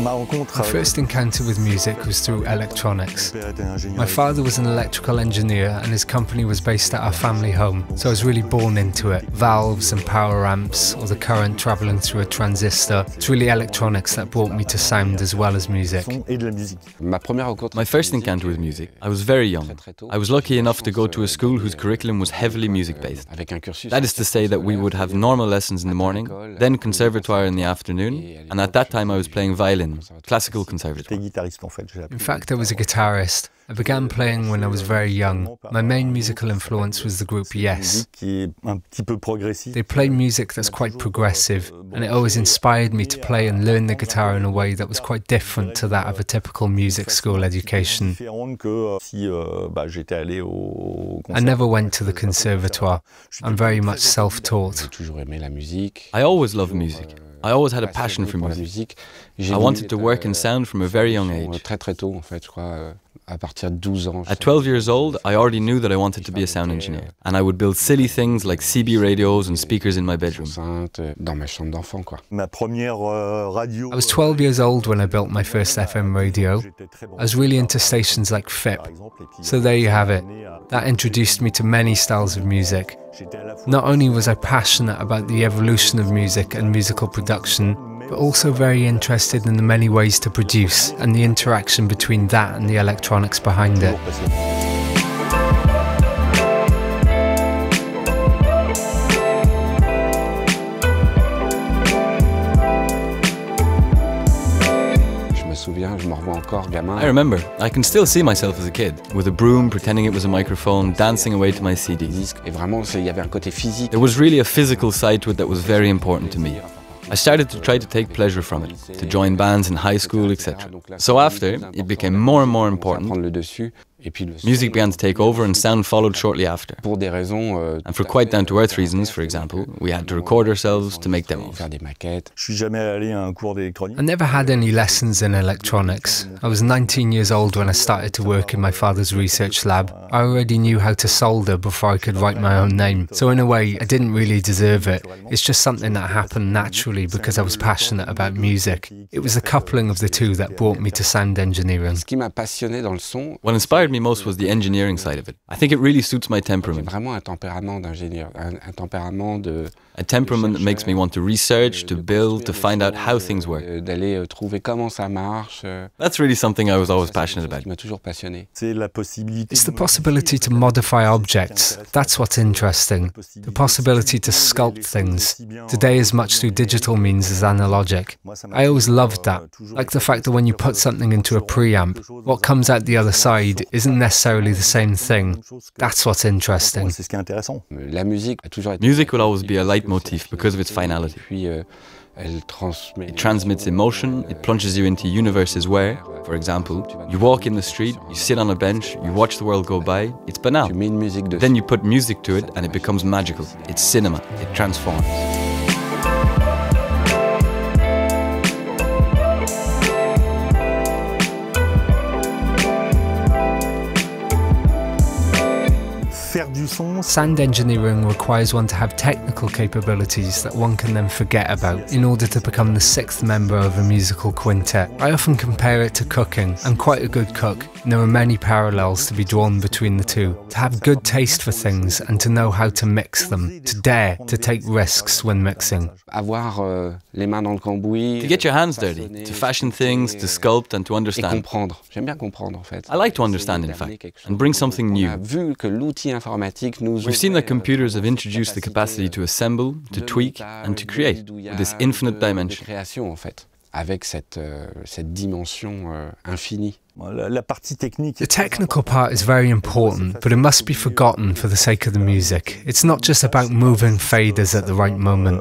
My first encounter with music was through electronics. My father was an electrical engineer and his company was based at our family home, so I was really born into it. Valves and power amps, or the current travelling through a transistor. It's really electronics that brought me to sound as well as music. My first encounter with music, I was very young. I was lucky enough to go to a school whose curriculum was heavily music-based. That is to say that we would have normal lessons in the morning, then conservatoire in the afternoon, and at that time I was playing violin, classical conservatoire. In fact, I was a guitarist. I began playing when I was very young. My main musical influence was the group Yes. They play music that's quite progressive, and it always inspired me to play and learn the guitar in a way that was quite different to that of a typical music school education. I never went to the conservatoire. I'm very much self-taught. I always loved music. I always had a passion for music. I wanted to work in sound from a very young age. At 12 years old, I already knew that I wanted to be a sound engineer, and I would build silly things like CB radios and speakers in my bedroom. I was 12 years old when I built my first FM radio. I was really into stations like FIP. So there you have it. That introduced me to many styles of music. Not only was I passionate about the evolution of music and musical production, but also very interested in the many ways to produce and the interaction between that and the electronics behind it. I remember, I can still see myself as a kid, with a broom pretending it was a microphone, dancing away to my CDs. There was really a physical side to it that was very important to me. I started to try to take pleasure from it, to join bands in high school, etc. So after, it became more and more important. Music began to take over and sound followed shortly after. And for quite down-to-earth reasons, for example, we had to record ourselves to make demos. I never had any lessons in electronics. I was 19 years old when I started to work in my father's research lab. I already knew how to solder before I could write my own name. So in a way, I didn't really deserve it. It's just something that happened naturally because I was passionate about music. It was the coupling of the two that brought me to sound engineering. What inspired me most was the engineering side of it. I think it really suits my temperament. A temperament that makes me want to research, to build, to find out how things work. That's really something I was always passionate about. It's the possibility to modify objects. That's what's interesting. The possibility to sculpt things. Today as much through digital means as analogic. I always loved that. Like the fact that when you put something into a preamp, what comes out the other side isn't necessarily the same thing. That's what's interesting. Music will always be a leitmotif because of its finality. It transmits emotion, it plunges you into universes where, for example, you walk in the street, you sit on a bench, you watch the world go by, it's banal. Then you put music to it and it becomes magical. It's cinema, it transforms. Sound engineering requires one to have technical capabilities that one can then forget about in order to become the sixth member of a musical quintet. I often compare it to cooking. I'm quite a good cook, and there are many parallels to be drawn between the two. To have good taste for things and to know how to mix them, to dare to take risks when mixing. To get your hands dirty, to fashion things, to sculpt and to understand. I like to understand, in fact, and bring something new. We've seen that computers have introduced the capacity to assemble, to tweak, and to create, with this infinite dimension. The technical part is very important, but it must be forgotten for the sake of the music. It's not just about moving faders at the right moment.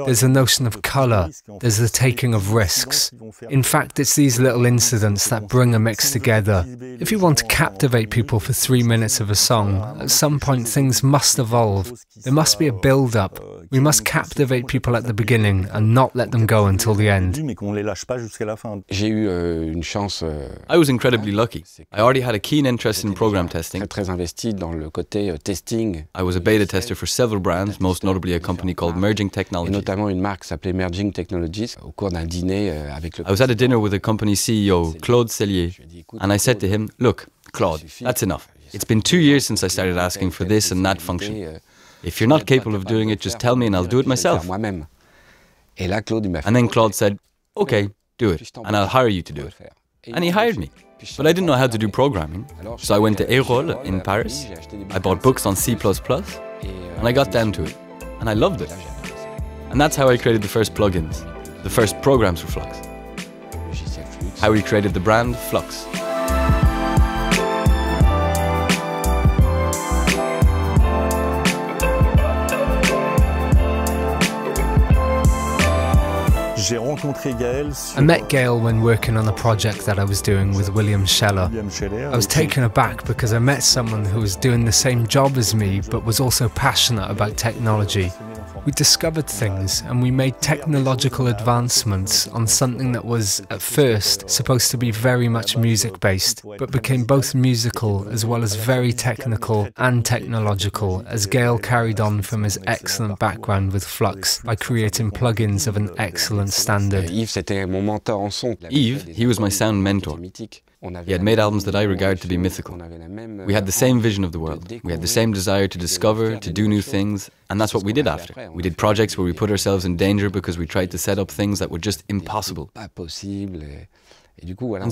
There's a notion of colour, there's the taking of risks. In fact, it's these little incidents that bring a mix together. If you want to captivate people for 3 minutes of a song, at some point things must evolve. There must be a build-up. We must captivate people at the beginning and not let them go until the end. I was incredibly lucky. I already had a keen interest in program testing. I was a beta tester for several brands, most notably a company called Merging Technologies. I was at a dinner with the company CEO, Claude Cellier, and I said to him, "Look, Claude, that's enough. It's been 2 years since I started asking for this and that function. If you're not capable of doing it, just tell me and I'll do it myself." And then Claude said, "Okay, do it, and I'll hire you to do it." And he hired me. But I didn't know how to do programming, so I went to Erol in Paris. I bought books on C++, and I got down to it. And I loved it. And that's how I created the first plugins, the first programs for Flux. How we created the brand Flux. I met Gaël when working on a project that I was doing with William Scheller. I was taken aback because I met someone who was doing the same job as me but was also passionate about technology. We discovered things and we made technological advancements on something that was, at first, supposed to be very much music-based, but became both musical as well as very technical and technological as Gaël carried on from his excellent background with Flux by creating plugins of an excellent standard. Yves, he was my sound mentor. He had made albums that I regard to be mythical. We had the same vision of the world. We had the same desire to discover, to do new things, and that's what we did after. We did projects where we put ourselves in danger because we tried to set up things that were just impossible. And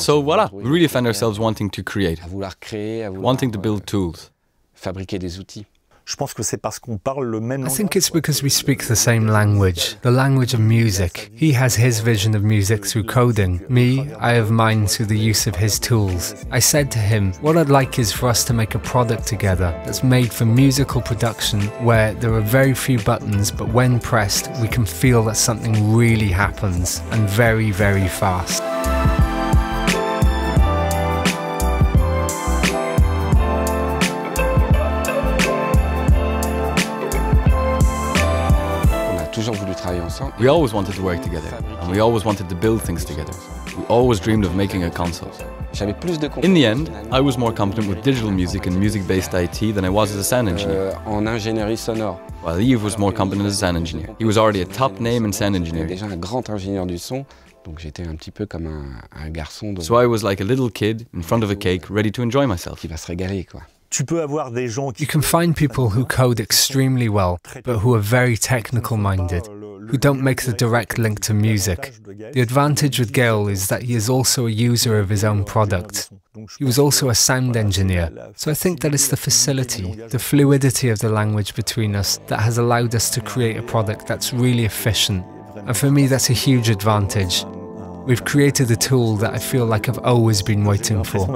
so voila, we really found ourselves wanting to create, wanting to build tools. I think it's because we speak the same language, the language of music. He has his vision of music through coding. Me, I have mine through the use of his tools. I said to him, what I'd like is for us to make a product together that's made for musical production where there are very few buttons, but when pressed, we can feel that something really happens, and very, very fast. We always wanted to work together, and we always wanted to build things together. We always dreamed of making a console. In the end, I was more competent with digital music and music-based IT than I was as a sound engineer. While Yves was more competent as a sound engineer. He was already a top name in sound engineering. So I was like a little kid in front of a cake, ready to enjoy myself. You can find people who code extremely well, but who are very technical-minded, who don't make the direct link to music. The advantage with Gaël is that he is also a user of his own product. He was also a sound engineer, so I think that it's the facility, the fluidity of the language between us that has allowed us to create a product that's really efficient. And for me, that's a huge advantage. We've created a tool that I feel like I've always been waiting for.